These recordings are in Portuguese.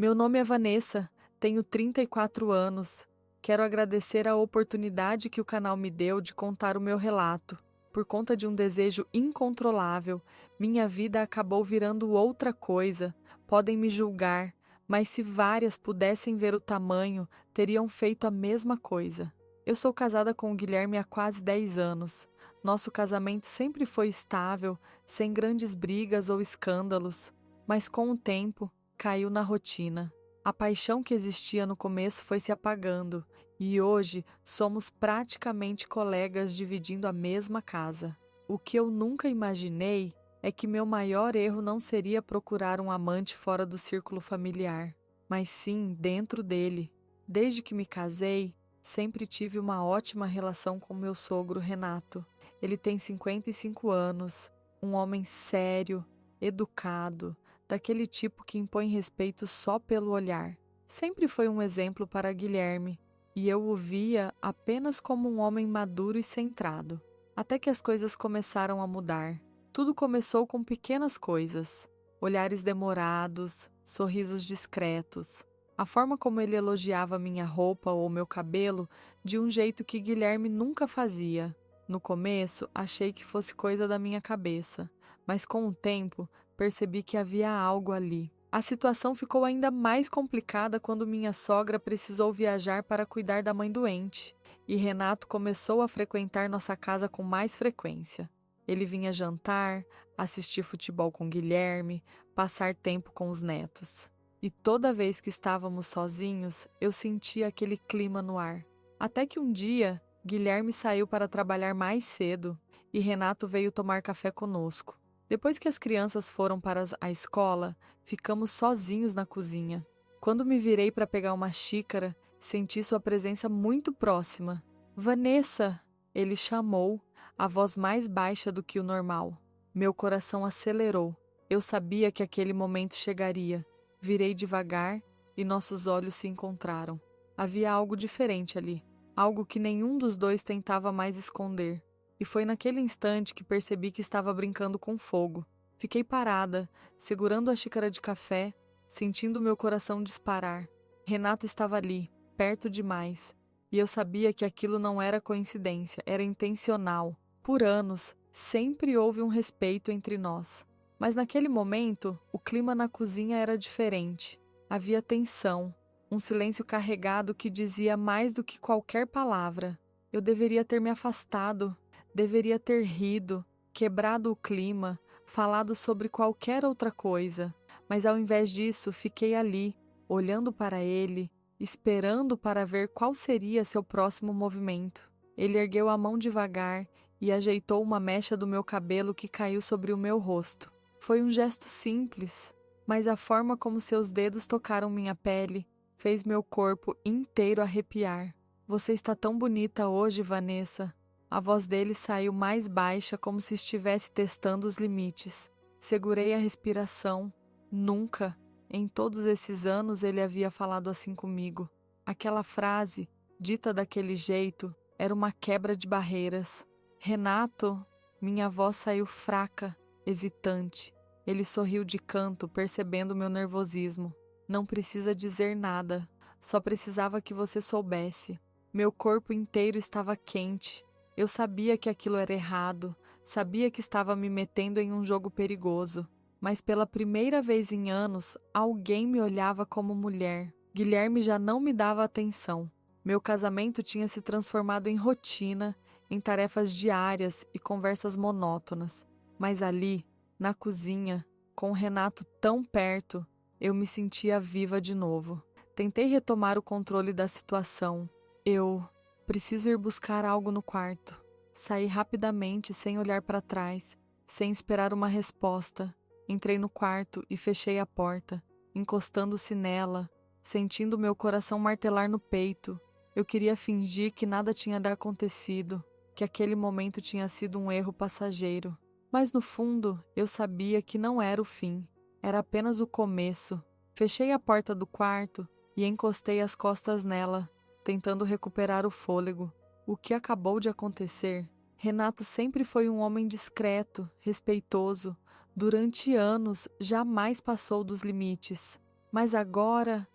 Meu nome é Vanessa, tenho 34 anos. Quero agradecer a oportunidade que o canal me deu de contar o meu relato. Por conta de um desejo incontrolável, minha vida acabou virando outra coisa. Podem me julgar, mas se várias pudessem ver o tamanho, teriam feito a mesma coisa. Eu sou casada com o Guilherme há quase 10 anos. Nosso casamento sempre foi estável, sem grandes brigas ou escândalos, mas com o tempo, caiu na rotina. A paixão que existia no começo foi se apagando e hoje somos praticamente colegas dividindo a mesma casa. O que eu nunca imaginei é que meu maior erro não seria procurar um amante fora do círculo familiar, mas sim dentro dele. Desde que me casei, sempre tive uma ótima relação com meu sogro Renato. Ele tem 55 anos, um homem sério, educado, daquele tipo que impõe respeito só pelo olhar. Sempre foi um exemplo para Guilherme, e eu o via apenas como um homem maduro e centrado. Até que as coisas começaram a mudar. Tudo começou com pequenas coisas: olhares demorados, sorrisos discretos, a forma como ele elogiava minha roupa ou meu cabelo de um jeito que Guilherme nunca fazia. No começo, achei que fosse coisa da minha cabeça, mas com o tempo, percebi que havia algo ali. A situação ficou ainda mais complicada quando minha sogra precisou viajar para cuidar da mãe doente, e Renato começou a frequentar nossa casa com mais frequência. Ele vinha jantar, assistir futebol com Guilherme, passar tempo com os netos. E toda vez que estávamos sozinhos, eu sentia aquele clima no ar. Até que um dia, Guilherme saiu para trabalhar mais cedo e Renato veio tomar café conosco. Depois que as crianças foram para a escola, ficamos sozinhos na cozinha. Quando me virei para pegar uma xícara, senti sua presença muito próxima. Vanessa! Ele chamou, a voz mais baixa do que o normal. Meu coração acelerou. Eu sabia que aquele momento chegaria. Virei devagar e nossos olhos se encontraram. Havia algo diferente ali, algo que nenhum dos dois tentava mais esconder. E foi naquele instante que percebi que estava brincando com fogo. Fiquei parada, segurando a xícara de café, sentindo meu coração disparar. Renato estava ali, perto demais, e eu sabia que aquilo não era coincidência, era intencional. Por anos, sempre houve um respeito entre nós. Mas naquele momento, o clima na cozinha era diferente. Havia tensão, um silêncio carregado que dizia mais do que qualquer palavra. Eu deveria ter me afastado, deveria ter rido, quebrado o clima, falado sobre qualquer outra coisa. Mas ao invés disso, fiquei ali, olhando para ele, esperando para ver qual seria seu próximo movimento. Ele ergueu a mão devagar e ajeitou uma mecha do meu cabelo que caiu sobre o meu rosto. Foi um gesto simples, mas a forma como seus dedos tocaram minha pele fez meu corpo inteiro arrepiar. Você está tão bonita hoje, Vanessa. A voz dele saiu mais baixa, como se estivesse testando os limites. Segurei a respiração. Nunca, em todos esses anos, ele havia falado assim comigo. Aquela frase, dita daquele jeito, era uma quebra de barreiras. Renato, minha voz saiu fraca, hesitante. Ele sorriu de canto, percebendo meu nervosismo. Não precisa dizer nada, só precisava que você soubesse. Meu corpo inteiro estava quente. Eu sabia que aquilo era errado, sabia que estava me metendo em um jogo perigoso. Mas pela primeira vez em anos, alguém me olhava como mulher. Guilherme já não me dava atenção. Meu casamento tinha se transformado em rotina, em tarefas diárias e conversas monótonas. Mas ali, na cozinha, com o Renato tão perto, eu me sentia viva de novo. Tentei retomar o controle da situação. Eu preciso ir buscar algo no quarto. Saí rapidamente, sem olhar para trás, sem esperar uma resposta. Entrei no quarto e fechei a porta, encostando-se nela, sentindo meu coração martelar no peito. Eu queria fingir que nada tinha acontecido, que aquele momento tinha sido um erro passageiro. Mas no fundo, eu sabia que não era o fim, era apenas o começo. Fechei a porta do quarto e encostei as costas nela, tentando recuperar o fôlego. O que acabou de acontecer? Renato sempre foi um homem discreto, respeitoso. Durante anos, jamais passou dos limites. Mas agora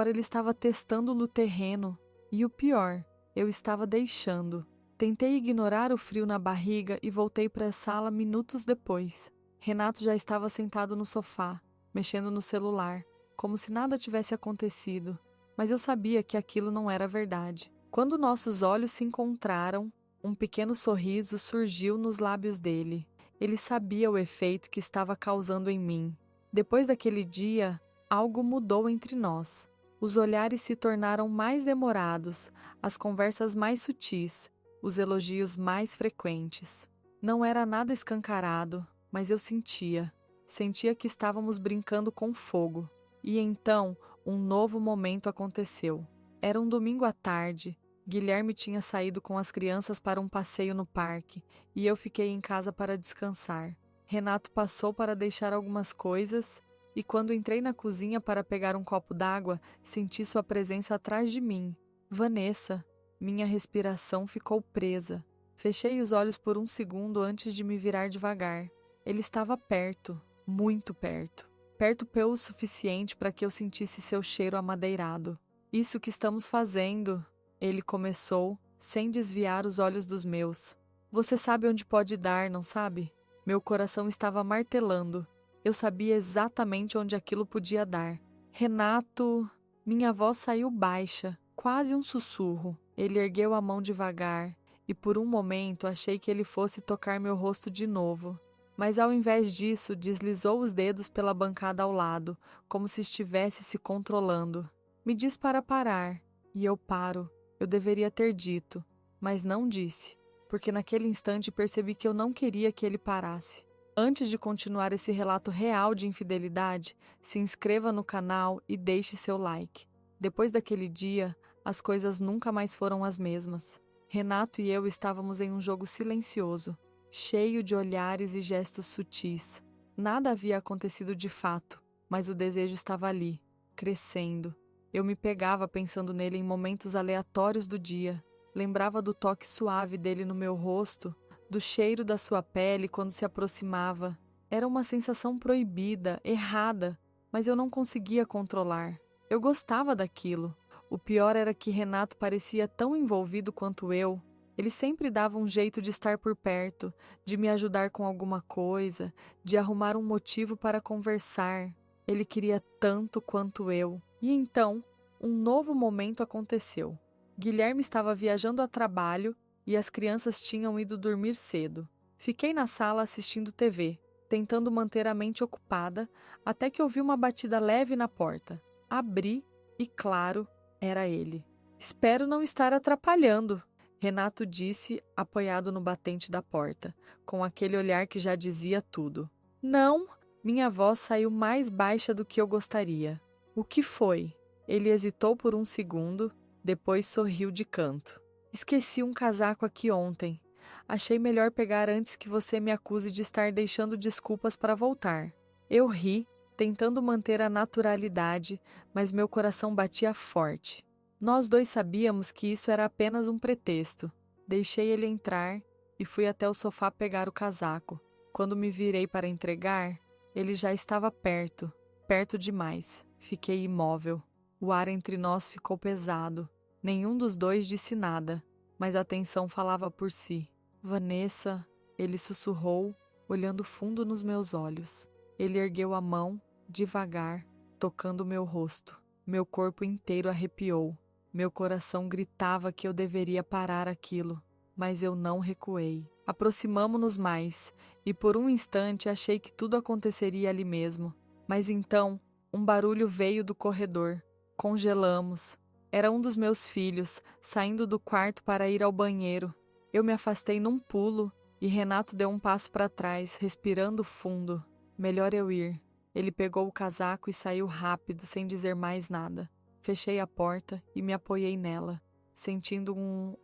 ele estava testando no terreno. E o pior, eu estava deixando. Tentei ignorar o frio na barriga e voltei para a sala minutos depois. Renato já estava sentado no sofá, mexendo no celular, como se nada tivesse acontecido. Mas eu sabia que aquilo não era verdade. Quando nossos olhos se encontraram, um pequeno sorriso surgiu nos lábios dele. Ele sabia o efeito que estava causando em mim. Depois daquele dia, algo mudou entre nós. Os olhares se tornaram mais demorados, as conversas mais sutis, os elogios mais frequentes. Não era nada escancarado, mas eu sentia. Sentia que estávamos brincando com fogo. E então, um novo momento aconteceu. Era um domingo à tarde. Guilherme tinha saído com as crianças para um passeio no parque e eu fiquei em casa para descansar. Renato passou para deixar algumas coisas e quando entrei na cozinha para pegar um copo d'água, senti sua presença atrás de mim. Vanessa, minha respiração ficou presa. Fechei os olhos por um segundo antes de me virar devagar. Ele estava perto, muito perto. Perto pelo suficiente para que eu sentisse seu cheiro amadeirado. Isso que estamos fazendo, ele começou, sem desviar os olhos dos meus. Você sabe onde pode dar, não sabe? Meu coração estava martelando. Eu sabia exatamente onde aquilo podia dar. Renato... Minha voz saiu baixa, quase um sussurro. Ele ergueu a mão devagar e por um momento achei que ele fosse tocar meu rosto de novo. Mas ao invés disso, deslizou os dedos pela bancada ao lado, como se estivesse se controlando. Me diz para parar, e eu paro. Eu deveria ter dito, mas não disse, porque naquele instante percebi que eu não queria que ele parasse. Antes de continuar esse relato real de infidelidade, se inscreva no canal e deixe seu like. Depois daquele dia, as coisas nunca mais foram as mesmas. Renato e eu estávamos em um jogo silencioso, cheio de olhares e gestos sutis. Nada havia acontecido de fato, mas o desejo estava ali, crescendo. Eu me pegava pensando nele em momentos aleatórios do dia. Lembrava do toque suave dele no meu rosto, do cheiro da sua pele quando se aproximava. Era uma sensação proibida, errada, mas eu não conseguia controlar. Eu gostava daquilo. O pior era que Renato parecia tão envolvido quanto eu. Ele sempre dava um jeito de estar por perto, de me ajudar com alguma coisa, de arrumar um motivo para conversar. Ele queria tanto quanto eu. E então, um novo momento aconteceu. Guilherme estava viajando a trabalho e as crianças tinham ido dormir cedo. Fiquei na sala assistindo TV, tentando manter a mente ocupada, até que ouvi uma batida leve na porta. Abri e, claro, era ele. Espero não estar atrapalhando, Renato disse, apoiado no batente da porta, com aquele olhar que já dizia tudo. Não, minha voz saiu mais baixa do que eu gostaria. O que foi? Ele hesitou por um segundo, depois sorriu de canto. Esqueci um casaco aqui ontem. Achei melhor pegar antes que você me acuse de estar deixando desculpas para voltar. Eu ri, tentando manter a naturalidade, mas meu coração batia forte. Nós dois sabíamos que isso era apenas um pretexto. Deixei ele entrar e fui até o sofá pegar o casaco. Quando me virei para entregar, ele já estava perto, perto demais. Fiquei imóvel. O ar entre nós ficou pesado. Nenhum dos dois disse nada, mas a tensão falava por si. Vanessa, ele sussurrou, olhando fundo nos meus olhos. Ele ergueu a mão, devagar, tocando meu rosto. Meu corpo inteiro arrepiou. Meu coração gritava que eu deveria parar aquilo, mas eu não recuei. Aproximamo-nos mais, e por um instante achei que tudo aconteceria ali mesmo. Mas então, um barulho veio do corredor. Congelamos. Era um dos meus filhos, saindo do quarto para ir ao banheiro. Eu me afastei num pulo, e Renato deu um passo para trás, respirando fundo. Melhor eu ir. Ele pegou o casaco e saiu rápido, sem dizer mais nada. Fechei a porta e me apoiei nela, sentindo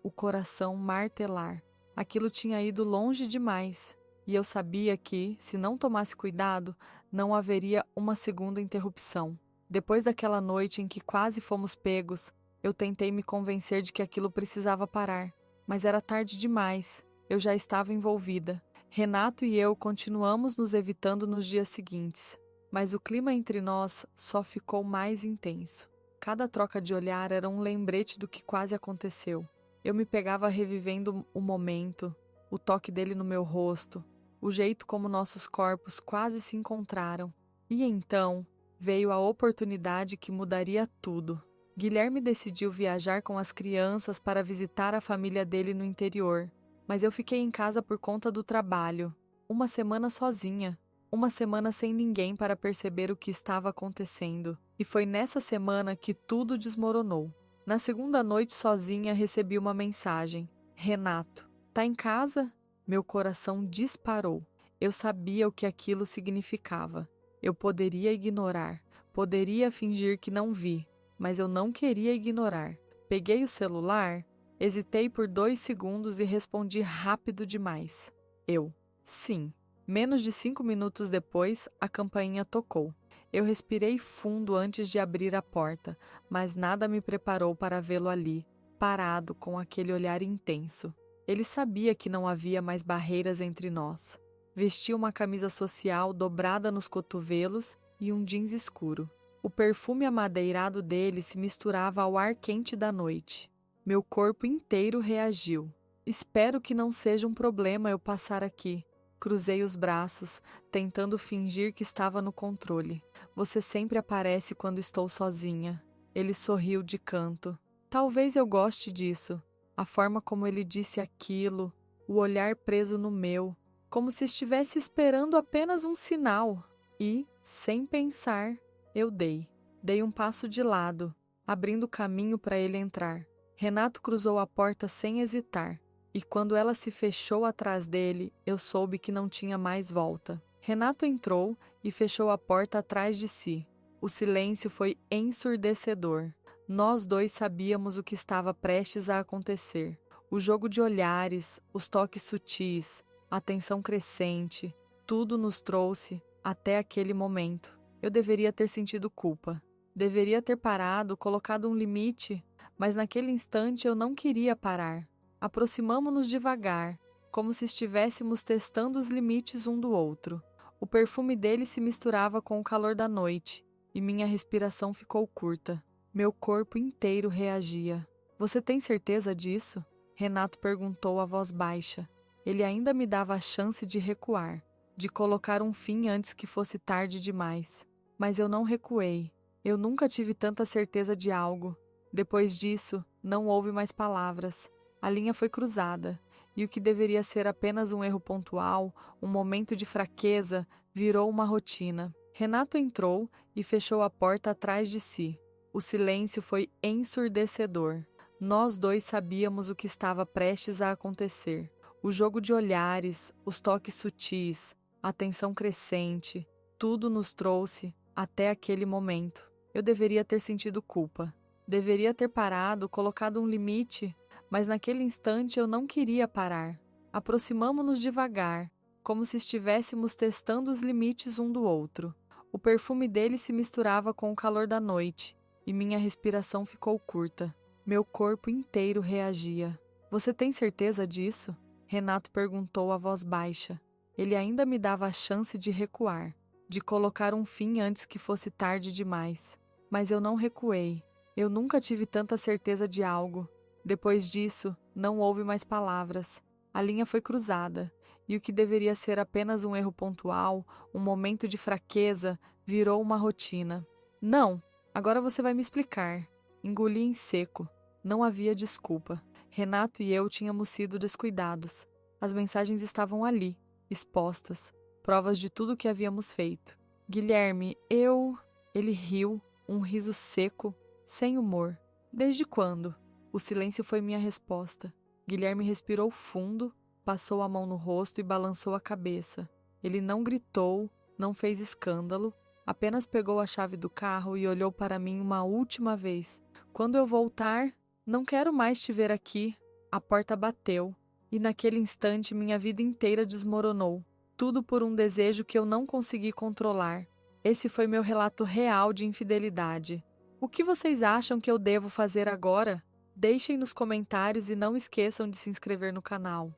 o coração martelar. Aquilo tinha ido longe demais, e eu sabia que, se não tomasse cuidado, não haveria uma segunda interrupção. Depois daquela noite em que quase fomos pegos, eu tentei me convencer de que aquilo precisava parar, mas era tarde demais. Eu já estava envolvida. Renato e eu continuamos nos evitando nos dias seguintes. mas o clima entre nós só ficou mais intenso. Cada troca de olhar era um lembrete do que quase aconteceu. Eu me pegava revivendo o momento, o toque dele no meu rosto, o jeito como nossos corpos quase se encontraram. E então veio a oportunidade que mudaria tudo. Guilherme decidiu viajar com as crianças para visitar a família dele no interior, mas eu fiquei em casa por conta do trabalho. Uma semana sozinha, uma semana sem ninguém para perceber o que estava acontecendo. E foi nessa semana que tudo desmoronou. Na segunda noite sozinha recebi uma mensagem. Renato, tá em casa? Meu coração disparou. Eu sabia o que aquilo significava. Eu poderia ignorar, poderia fingir que não vi, mas eu não queria ignorar. Peguei o celular, hesitei por 2 segundos e respondi rápido demais. Sim. Menos de 5 minutos depois, a campainha tocou. Eu respirei fundo antes de abrir a porta, mas nada me preparou para vê-lo ali, parado com aquele olhar intenso. Ele sabia que não havia mais barreiras entre nós. Vestia uma camisa social dobrada nos cotovelos e um jeans escuro. O perfume amadeirado dele se misturava ao ar quente da noite. Meu corpo inteiro reagiu. Espero que não seja um problema eu passar aqui. Cruzei os braços, tentando fingir que estava no controle. Você sempre aparece quando estou sozinha. Ele sorriu de canto. Talvez eu goste disso. A forma como ele disse aquilo, o olhar preso no meu, como se estivesse esperando apenas um sinal. E, sem pensar, eu dei. Dei um passo de lado, abrindo caminho para ele entrar. Renato cruzou a porta sem hesitar. E quando ela se fechou atrás dele, eu soube que não tinha mais volta. Renato entrou e fechou a porta atrás de si. O silêncio foi ensurdecedor. Nós dois sabíamos o que estava prestes a acontecer. O jogo de olhares, os toques sutis, a tensão crescente, tudo nos trouxe até aquele momento. Eu deveria ter sentido culpa. Deveria ter parado, colocado um limite, mas naquele instante eu não queria parar. Aproximamo-nos devagar, como se estivéssemos testando os limites um do outro. O perfume dele se misturava com o calor da noite, e minha respiração ficou curta. Meu corpo inteiro reagia. Você tem certeza disso? Renato perguntou a voz baixa. Ele ainda me dava a chance de recuar, de colocar um fim antes que fosse tarde demais. Mas eu não recuei. Eu nunca tive tanta certeza de algo. Depois disso, não houve mais palavras. A linha foi cruzada, e o que deveria ser apenas um erro pontual, um momento de fraqueza, virou uma rotina. Renato entrou e fechou a porta atrás de si. O silêncio foi ensurdecedor. Nós dois sabíamos o que estava prestes a acontecer. O jogo de olhares, os toques sutis, a tensão crescente, tudo nos trouxe até aquele momento. Eu deveria ter sentido culpa. Deveria ter parado, colocado um limite, mas naquele instante eu não queria parar. Aproximamo-nos devagar, como se estivéssemos testando os limites um do outro. O perfume dele se misturava com o calor da noite, e minha respiração ficou curta. Meu corpo inteiro reagia. Você tem certeza disso? Renato perguntou a voz baixa. Ele ainda me dava a chance de recuar, de colocar um fim antes que fosse tarde demais. Mas eu não recuei. Eu nunca tive tanta certeza de algo. Depois disso, não houve mais palavras. A linha foi cruzada, e o que deveria ser apenas um erro pontual, um momento de fraqueza, virou uma rotina. Não, agora você vai me explicar. Engoli em seco. Não havia desculpa. Renato e eu tínhamos sido descuidados. As mensagens estavam ali, expostas, provas de tudo o que havíamos feito. Guilherme, Ele riu, um riso seco, sem humor. Desde quando? O silêncio foi minha resposta. Guilherme respirou fundo, passou a mão no rosto e balançou a cabeça. Ele não gritou, não fez escândalo, apenas pegou a chave do carro e olhou para mim uma última vez. Quando eu voltar, não quero mais te ver aqui. A porta bateu, e naquele instante minha vida inteira desmoronou. Tudo por um desejo que eu não consegui controlar. Esse foi meu relato real de infidelidade. O que vocês acham que eu devo fazer agora? Deixem nos comentários e não esqueçam de se inscrever no canal.